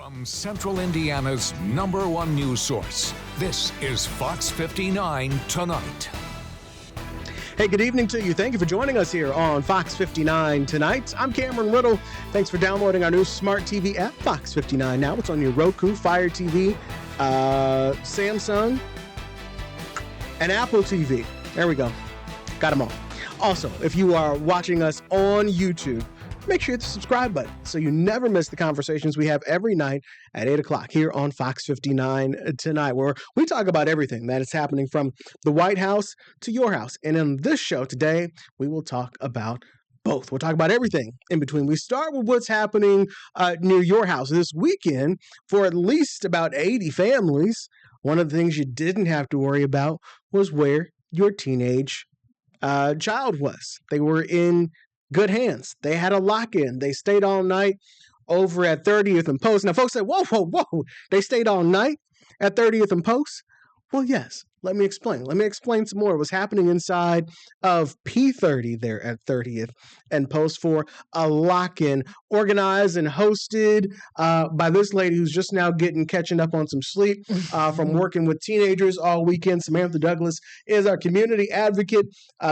From Central Indiana's #1 news source, this is Fox 59 Tonight. Hey, good evening to you. Thank you for joining us here on Fox 59 Tonight. I'm Cameron Riddle. Thanks for downloading our new smart TV app, Fox 59 now. It's on your Roku, Fire TV, Samsung, and Apple TV. There we go. Got them all. Also, if you are watching us on YouTube, make sure you hit the subscribe button so you never miss the conversations we have every night at 8 o'clock here on Fox 59 Tonight, where we talk about everything that is happening from the White House to your house. And in this show today, we will talk about both. We'll talk about everything in between. We start with what's happening near your house this weekend for at least about 80 families. One of the things you didn't have to worry about was where your teenage child was. They were in good hands. They had a lock-in. They stayed all night over at 30th and Post. Now, folks said, whoa. They stayed all night at 30th and Post? Well, yes. Let me explain. Let me explain some more. What's happening inside of P30 there at 30th and Post for a lock-in organized and hosted by this lady who's just now catching up on some sleep from working with teenagers all weekend. Samantha Douglas is our community advocate,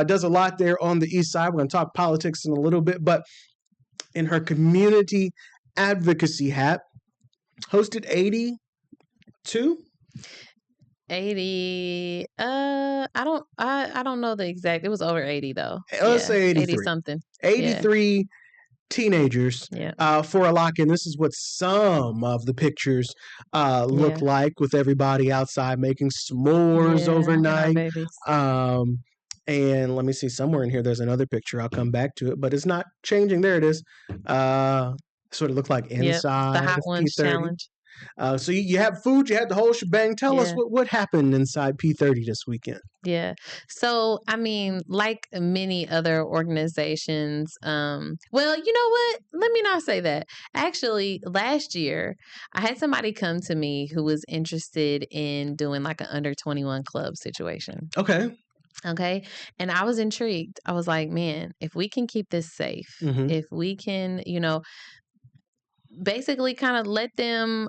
does a lot there on the east side. We're going to talk politics in a little bit, but in her community advocacy hat, hosted 80. I don't know the exact. It was over 80 though. Let's say 83. 80 something. 83 teenagers for a lock-in. This is what some of the pictures look like, with everybody outside making s'mores overnight. And let me see, somewhere in here there's another picture. I'll come back to it, but it's not changing. There it is. Sort of look like inside. The Hot Ones Challenge. So you have food, you had the whole shebang. Tell us what happened inside P30 this weekend. Yeah. So, I mean, like many other organizations, well, you know what? Let me not say that. Actually, last year, I had somebody come to me who was interested in doing like an under 21 club situation. Okay. And I was intrigued. I was like, man, if we can keep this safe, if we can, basically kind of let them,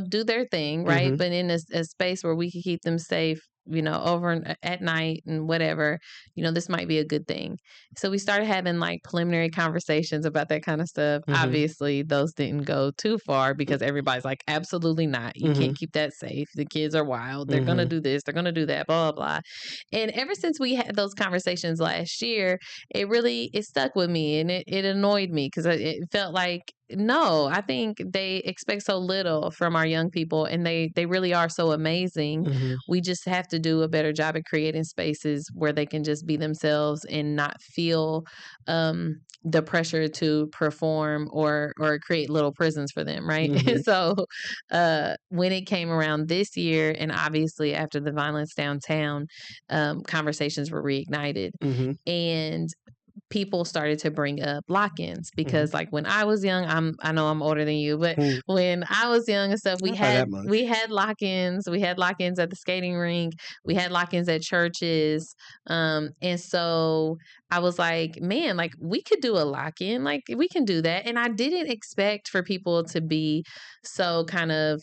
do their thing, right? But in a space where we can keep them safe, over at night and whatever, this might be a good thing. So we started having like preliminary conversations about that kind of stuff. Obviously, those didn't go too far because everybody's like, absolutely not. You can't keep that safe. The kids are wild. They're going to do this. They're going to do that, blah, blah, blah. And ever since we had those conversations last year, it stuck with me and it annoyed me because it felt like, no, I think they expect so little from our young people and they really are so amazing. We just have to do a better job at creating spaces where they can just be themselves and not feel the pressure to perform or create little prisons for them, right? So when it came around this year, and obviously after the violence downtown, conversations were reignited. And people started to bring up lock-ins because like when I was young, I know I'm older than you, but when I was young and stuff, we had lock-ins. We had lock-ins at the skating rink. We had lock-ins at churches. And so I was like, man, like we could do a lock-in, like we can do that. And I didn't expect for people to be so kind of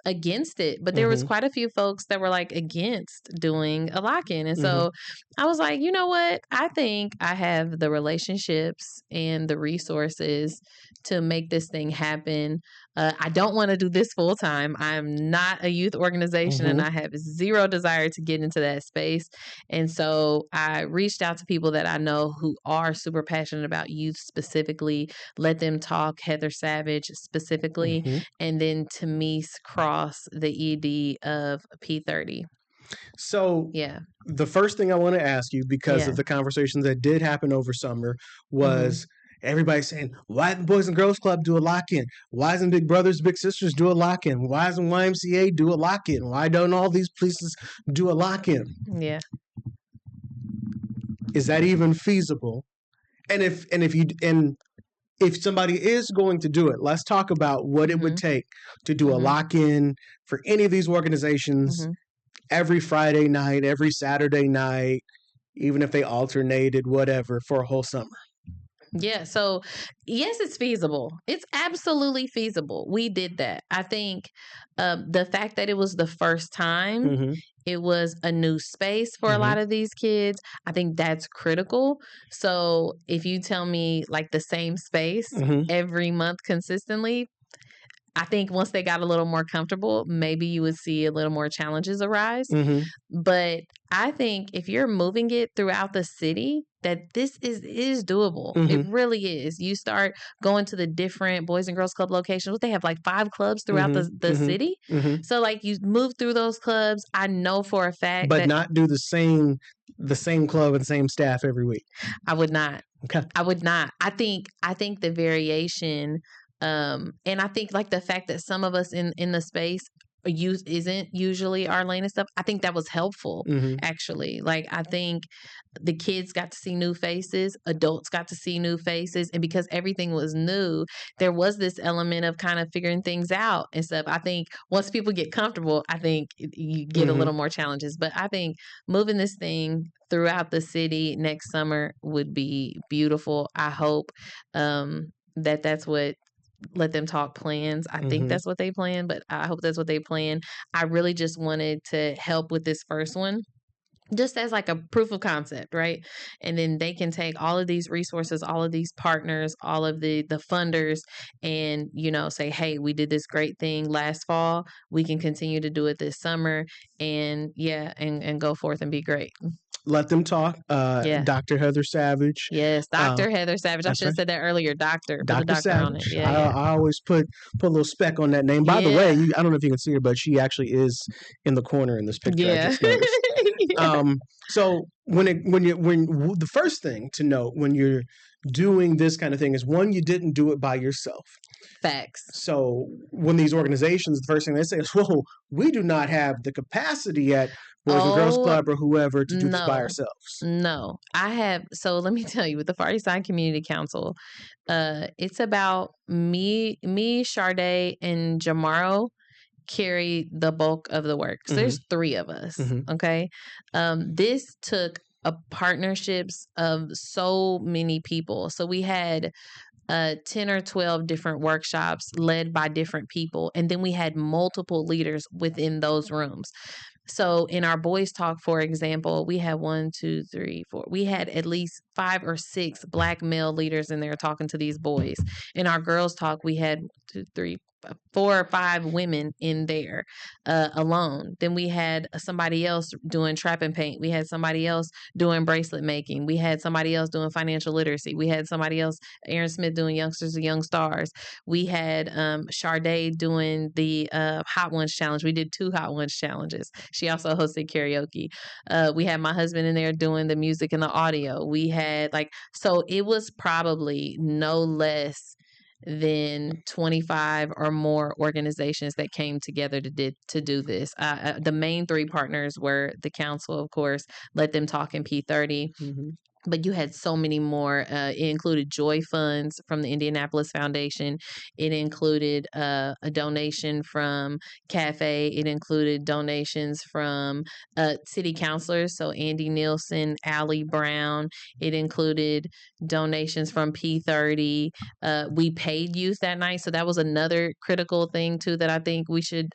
against it, but there was quite a few folks that were like against doing a lock-in. And so I was like, you know what? I think I have the relationships and the resources to make this thing happen. I don't want to do this full time. I'm not a youth organization and I have zero desire to get into that space. And so I reached out to people that I know who are super passionate about youth specifically, let them talk, Heather Savage specifically, and then Tamise Cross, the ED of P30. So the first thing I want to ask you, because of the conversations that did happen over summer, was everybody saying, why didn't Boys and Girls Club do a lock-in? Why doesn't Big Brothers Big Sisters do a lock-in? Why doesn't YMCA do a lock-in? Why don't all these places do a lock-in? Yeah. Is that even feasible? And if somebody is going to do it, let's talk about what it would take to do a lock-in for any of these organizations every Friday night, every Saturday night, even if they alternated, whatever, for a whole summer. Yeah. So, yes, it's feasible. It's absolutely feasible. We did that. I think the fact that it was the first time, Mm-hmm. it was a new space for a lot of these kids. I think that's critical. So, if you tell me like the same space Mm-hmm. every month consistently, I think once they got a little more comfortable, maybe you would see a little more challenges arise. Mm-hmm. But I think if you're moving it throughout the city, that this is doable. Mm-hmm. It really is. You start going to the different Boys and Girls Club locations. They have like 5 clubs throughout the Mm-hmm. city. Mm-hmm. So like you move through those clubs. I know for a fact But that not do the same club and same staff every week. I would not. Okay. I would not. I think the variation, and I think like the fact that some of us in the space isn't usually our lane and stuff. I think that was helpful Mm-hmm. actually. Like I think the kids got to see new faces, adults got to see new faces, and because everything was new, there was this element of kind of figuring things out and stuff. I think once people get comfortable, I think you get a Mm-hmm. little more challenges. But I think moving this thing throughout the city next summer would be beautiful. I hope that's what Let Them Talk plans. I think Mm-hmm. that's what they plan, but I hope that's what they plan. I really just wanted to help with this first one just as like a proof of concept, right? And then they can take all of these resources, all of these partners, all of the funders, and say, hey, we did this great thing last fall, we can continue to do it this summer, and and go forth and be great. Let Them Talk. Yeah. Dr. Heather Savage. Yes, Dr. Heather Savage. I That's should have right. said that earlier. Doctor. Put the Dr. doctor on it. Savage. Yeah. I always put a little speck on that name. By the way, I don't know if you can see her, but she actually is in the corner in this picture. I just noticed. So when the first thing to note when you're doing this kind of thing is, one, you didn't do it by yourself. Facts. So when these organizations, the first thing they say is, "Whoa, we do not have the capacity at Boys and Girls Club or whoever to do this by ourselves." No, I have. So let me tell you, with the Far East Side Community Council, it's about me, Sade, and Jamaro carry the bulk of the work. So there's 3 of us. Okay. This took partnerships of so many people. So we had 10 or 12 different workshops led by different people. And then we had multiple leaders within those rooms. So in our boys talk, for example, we had 1, 2, 3, 4. We had at least 5 or 6 Black male leaders in there talking to these boys. In our girls talk, we had 2, 3, 4 or 5 women in there alone. Then we had somebody else doing trap and paint. We had somebody else doing bracelet making. We had somebody else doing financial literacy. We had somebody else, Aaron Smith, doing Youngsters and Young Stars. We had Sade doing the Hot Ones Challenge. We did 2 Hot Ones challenges. She also hosted karaoke. We had my husband in there doing the music and the audio. We had so it was probably no less than 25 or more organizations that came together to do this. The main 3 partners were the council, of course, Let Them Talk, and P30. But you had so many more. It included joy funds from the Indianapolis Foundation. It included a donation from Cafe. It included donations from city councilors, so Andy Nielsen, Allie Brown. It included donations from P30. We paid youth that night, so that was another critical thing too that I think we should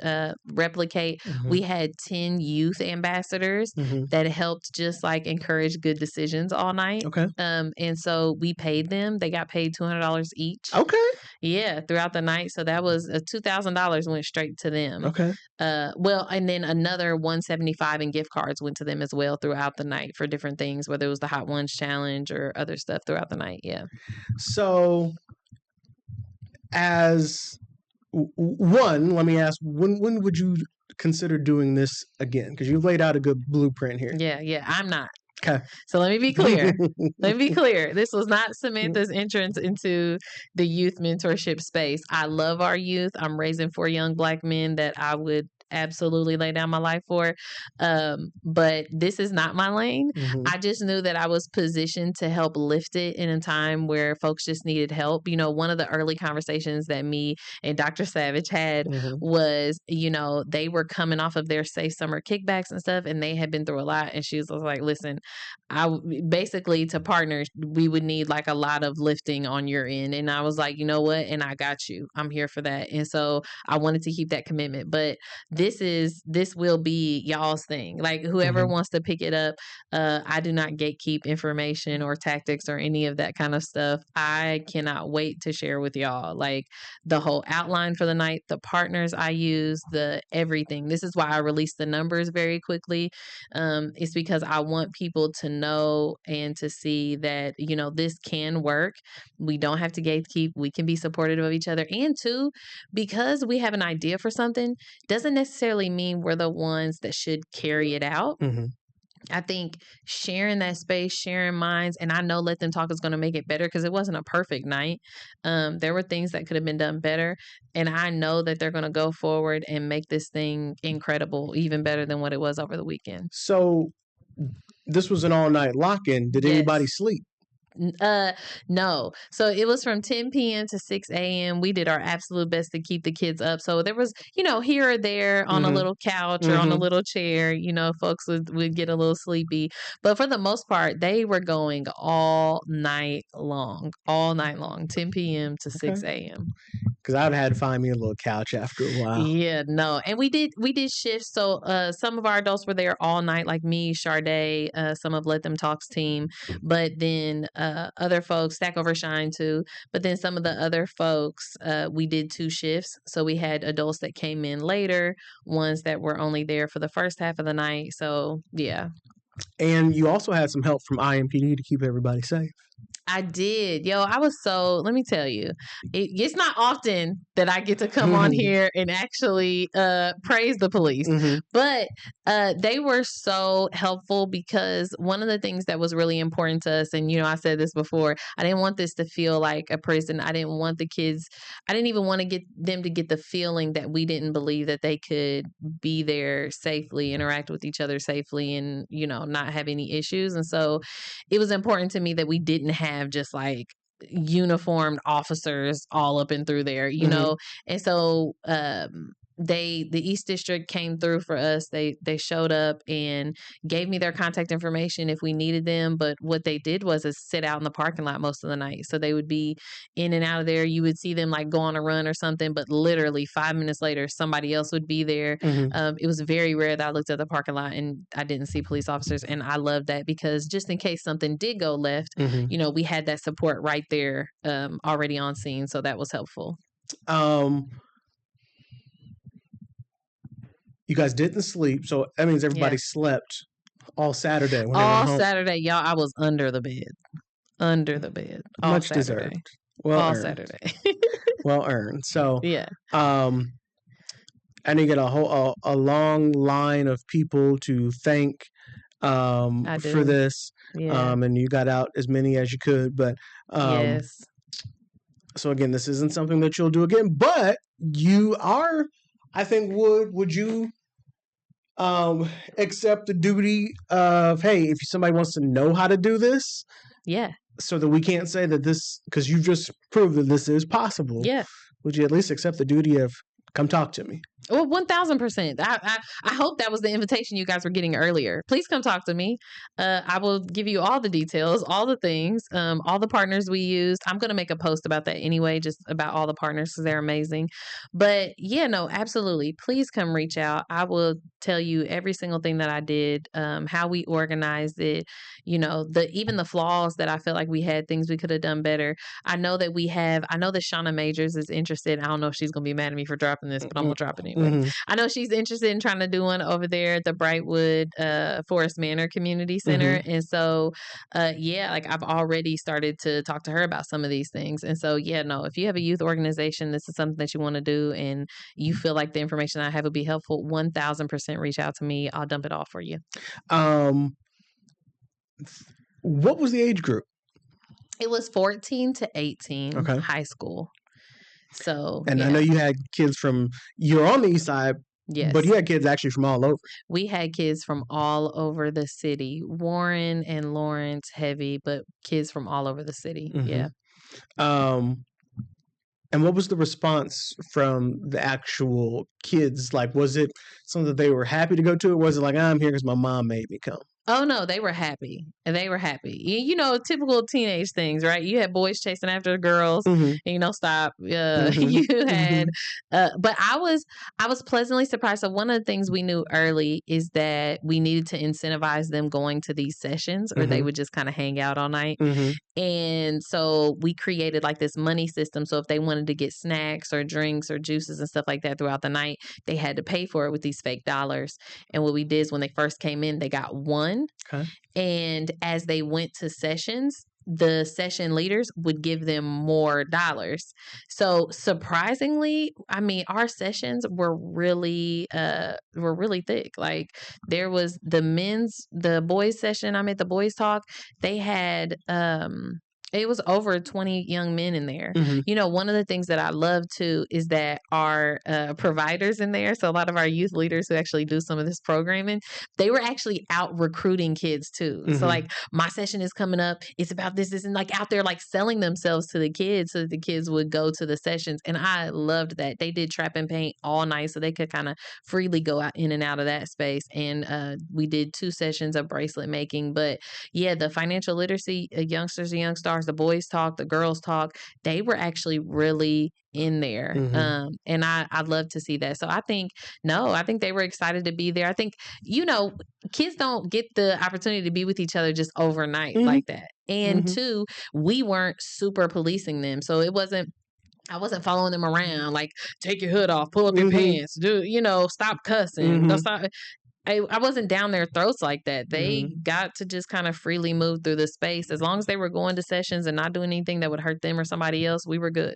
replicate. We had 10 youth ambassadors that helped just encourage good decisions all night. Okay. And so we paid them. They got paid $200 each. Okay. Yeah, throughout the night. So that was $2,000 went straight to them. Okay. Well, and then another $175 in gift cards went to them as well throughout the night for different things, whether it was the Hot Ones Challenge or other stuff throughout the night. Yeah. So, as one, let me ask, when would you consider doing this again? Because you've laid out a good blueprint here. Yeah. I'm not. Okay. So let me be clear. This was not Samantha's entrance into the youth mentorship space. I love our youth. I'm raising 4 young Black men that I would absolutely lay down my life for. But this is not my lane. I just knew that I was positioned to help lift it in a time where folks just needed help. You know, one of the early conversations that me and Dr. Savage had was, you know, they were coming off of their Safe Summer kickbacks and stuff, and they had been through a lot. And she was like, listen, basically to partners, we would need like a lot of lifting on your end. And I was like, you know what? And I got you. I'm here for that. And so I wanted to keep that commitment. But this will be y'all's thing. Like whoever wants to pick it up, I do not gatekeep information or tactics or any of that kind of stuff. I cannot wait to share with y'all like the whole outline for the night, the partners I use, the everything. This is why I released the numbers very quickly. It's because I want people to know and to see that, you know, this can work. We don't have to gatekeep. We can be supportive of each other. And two, because we have an idea for something, doesn't necessarily mean we're the ones that should carry it out. I think sharing that space, sharing minds, and I know Let Them Talk is going to make it better because it wasn't a perfect night. There were things that could have been done better. And I know that they're going to go forward and make this thing incredible, even better than what it was over the weekend. So this was an all-night lock-in. Did anybody sleep? No. So it was from 10 p.m. to 6 a.m. We did our absolute best to keep the kids up. So there was, you know, here or there on a little couch or on a little chair, you know, folks would get a little sleepy. But for the most part, they were going all night long, 10 p.m. to 6 a.m. Because I've had to find me a little couch after a while. Yeah, no. And we did shifts. So some of our adults were there all night, like me, Sade, some of Let Them Talk's team. But then other folks, Stack Over Shine too. But then some of the other folks, we did 2 shifts. So we had adults that came in later, ones that were only there for the first half of the night. So yeah. And you also had some help from IMPD to keep everybody safe. I did. Yo, let me tell you, it's not often that I get to come on here and actually praise the police, but they were so helpful because one of the things that was really important to us, and, you know, I said this before, I didn't want this to feel like a prison. I didn't want the kids, I didn't even want to get them to get the feeling that we didn't believe that they could be there safely, interact with each other safely, and, you know, not have any issues. And so it was important to me that we didn't have just like uniformed officers all up and through there, you know? And so, the East District came through for us. They showed up and gave me their contact information if we needed them. But what they did was sit out in the parking lot most of the night. So they would be in and out of there. You would see them like go on a run or something, but literally 5 minutes later, somebody else would be there. It was very rare that I looked at the parking lot and I didn't see police officers. And I love that because just in case something did go left, you know, we had that support right there already on scene. So that was helpful. You guys didn't sleep, so that means everybody slept all Saturday. All Saturday, y'all. I was under the bed. All Much Saturday. deserved. Well all earned. Saturday. Well earned. So yeah. And you get a long line of people to thank for this. Yeah. And you got out as many as you could, but yes. So again, this isn't something that you'll do again, but you are. I think would you accept the duty of, hey, if somebody wants to know how to do this, so that we can't say that this, because you've just proved that this is possible, would you at least accept the duty of come talk to me? Well, 1,000%. I hope that was the invitation you guys were getting earlier. Please come talk to me. I will give you all the details, all the things, all the partners we used. I'm going to make a post about that anyway, just about all the partners because they're amazing. But yeah, no, absolutely. Please come reach out. I will tell you every single thing that I did, how we organized it, you know, even the flaws that I felt like we had, things we could have done better. I know that Shauna Majors is interested. I don't know if she's going to be mad at me for dropping this, but I'm going to drop it anyway. I know she's interested in trying to do one over there at the Brightwood Forest Manor Community Center. And so, like I've already started to talk to her about some of these things. And so, if you have a youth organization, this is something that you want to do and you feel like the information I have would be helpful, 1,000% reach out to me. I'll dump it off for you. What was the age group? It was 14 to 18, high school. So, and I know you had kids you're on the east side, Yes. But you had kids actually from all over. We had kids from all over the city. Warren and Lawrence heavy, but kids from all over the city. Mhm. Yeah. And what was the response from the actual kids? Like, was it something that they were happy to go to, or was it like, I'm here because my mom made me come? Oh no, they were happy. They were happy. You know, typical teenage things, right? You had boys chasing after girls, Mhm. and stop. Mhm. You had, Mhm. but I was pleasantly surprised. So one of the things we knew early is that we needed to incentivize them going to these sessions, or they Mhm. would just kind of hang out all night. Mhm. And so we created like this money system. So if they wanted to get snacks or drinks or juices and stuff like that throughout the night, they had to pay for it with these fake dollars. And what we did is when they first came in, they got one. Okay. And as they went to sessions, the session leaders would give them more dollars. So surprisingly, I mean, our sessions were really thick. Like there was the boys session. I'm at the boys talk. They had it was over 20 young men in there. Mhm. You know, one of the things that I love too is that our providers in there, so a lot of our youth leaders who actually do some of this programming, they were actually out recruiting kids too. So Mhm. like my session is coming up, it's about this, and like out there like selling themselves to the kids so that the kids would go to the sessions. And I loved that. They did trap and paint all night so they could kind of freely go out in and out of that space. And we did 2 sessions of bracelet making. But yeah, the financial literacy youngsters and young stars, the boys talk, the girls talk, they were actually really in there. Mhm. And I love to see that. So I think they were excited to be there. I think, kids don't get the opportunity to be with each other just overnight Mhm. like that. And Mhm. 2, we weren't super policing them. So I wasn't following them around like, take your hood off, pull up your Mhm. pants, stop cussing, don't Mhm. stop. I wasn't down their throats like that. They Mhm. got to just kind of freely move through the space. As long as they were going to sessions and not doing anything that would hurt them or somebody else, we were good.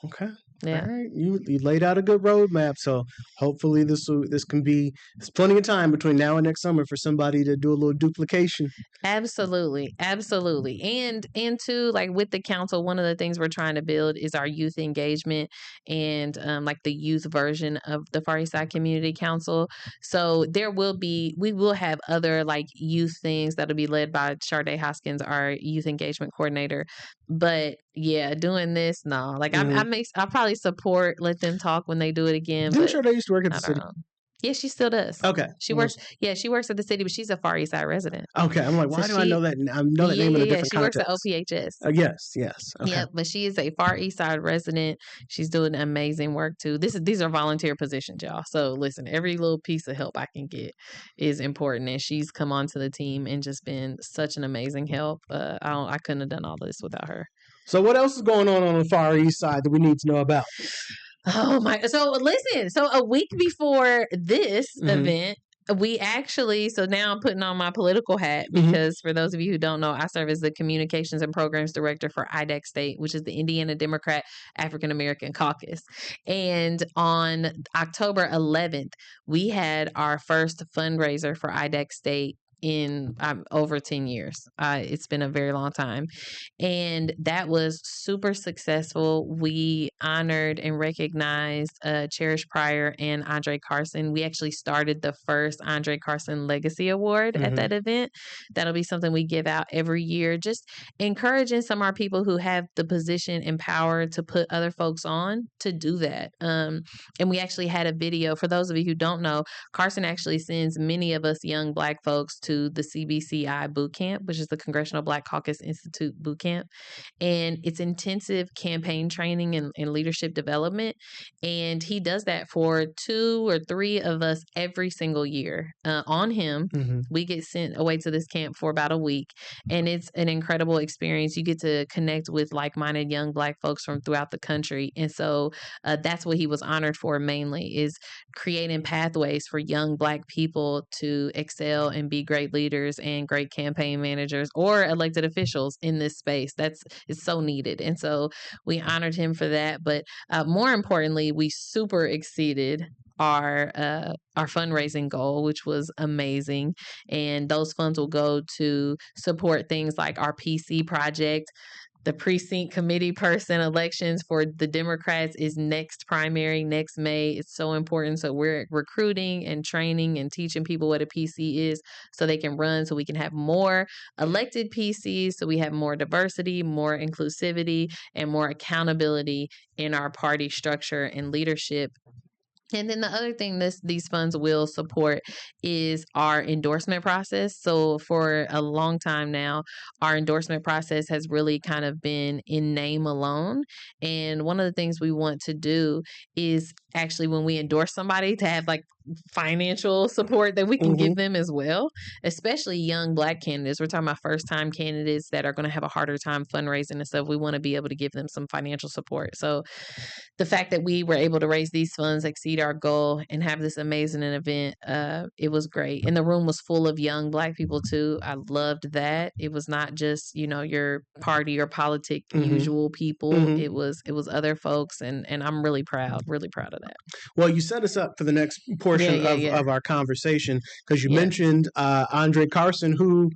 Okay. Yeah. All right. You laid out a good roadmap, so hopefully this can be. There's plenty of time between now and next summer for somebody to do a little duplication. Absolutely. Absolutely. And too, like with the council, one of the things we're trying to build is our youth engagement and like the youth version of the Far East Side Community Council. So we will have other like youth things that'll be led by Sade Hoskins, our youth engagement coordinator. But yeah, doing this, no. Like Mhm. I'll probably support, let them talk when they do it again, Didn't but sure they used to work at the not our city. own. Yeah, she still does. Okay. She works. Yeah, she works at the city, but she's a Far East Side resident. Okay. I'm like, So why do I know that? I know that yeah, name in yeah, a yeah. different She works at context. OPHS. Yes. Yes. Okay. Yep, but she is a Far East Side resident. She's doing amazing work too. These are volunteer positions, y'all. So listen, every little piece of help I can get is important, and she's come onto the team and just been such an amazing help. I couldn't have done all this without her. So what else is going on the Far East Side that we need to know about? Oh my! So listen. So a week before this Mhm. event, we actually. So now I'm putting on my political hat Mhm. because for those of you who don't know, I serve as the Communications and Programs Director for IDEC State, which is the Indiana Democrat African American Caucus. And on October 11th, we had our first fundraiser for IDEC State in over 10 years. It's been a very long time. And that was super successful. We honored and recognized Cherish Pryor and Andre Carson. We actually started the first Andre Carson Legacy Award at Mhm. that event. That'll be something we give out every year, just encouraging some of our people who have the position and power to put other folks on to do that. And we actually had a video. For those of you who don't know, Carson actually sends many of us young Black folks to the CBCI boot camp, which is the Congressional Black Caucus Institute boot camp. And it's intensive campaign training and leadership development. And he does that for 2 or 3 of us every single year. On him, Mhm. we get sent away to this camp for about a week. And it's an incredible experience. You get to connect with like minded young Black folks from throughout the country. And so that's what he was honored for mainly, is creating pathways for young Black people to excel and be great leaders and great campaign managers or elected officials in this space. It's so needed. And so we honored him for that. But more importantly, we super exceeded our fundraising goal, which was amazing. And those funds will go to support things like our PC project. the precinct committee person elections for the Democrats is next primary, next May. It's so important. So we're recruiting and training and teaching people what a PC is so they can run, so we can have more elected PCs, so we have more diversity, more inclusivity, and more accountability in our party structure and leadership. And then the other thing these funds will support is our endorsement process. So for a long time now, our endorsement process has really kind of been in name alone. And one of the things we want to do is actually, when we endorse somebody, to have like financial support that we can give them as well, especially young Black candidates. We're talking about first time candidates that are going to have a harder time fundraising and stuff. We want to be able to give them some financial support. So the fact that we were able to raise these funds, exceed our goal, and have this amazing event, it was great. And the room was full of young Black people too. I loved that. It was not just, your party or politic usual people. It was other folks, and I'm really proud of that. Well, you set us up for the next portion of our conversation, because you mentioned Andre Carson, who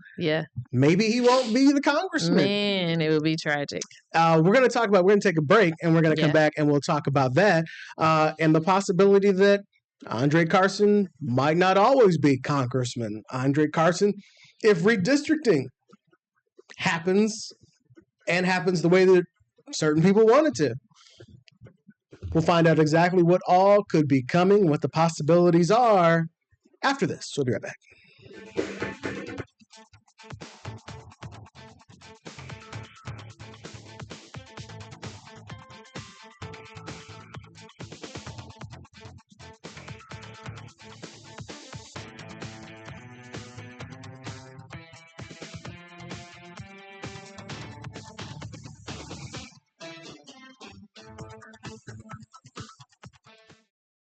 maybe he won't be the congressman. Man, it would be tragic. We're going to take a break, and we're going to come back and we'll talk about that and the possibility that Andre Carson might not always be congressman. Andre Carson, if redistricting happens the way that certain people want it to. We'll find out exactly what all could be coming, what the possibilities are after this. We'll be right back.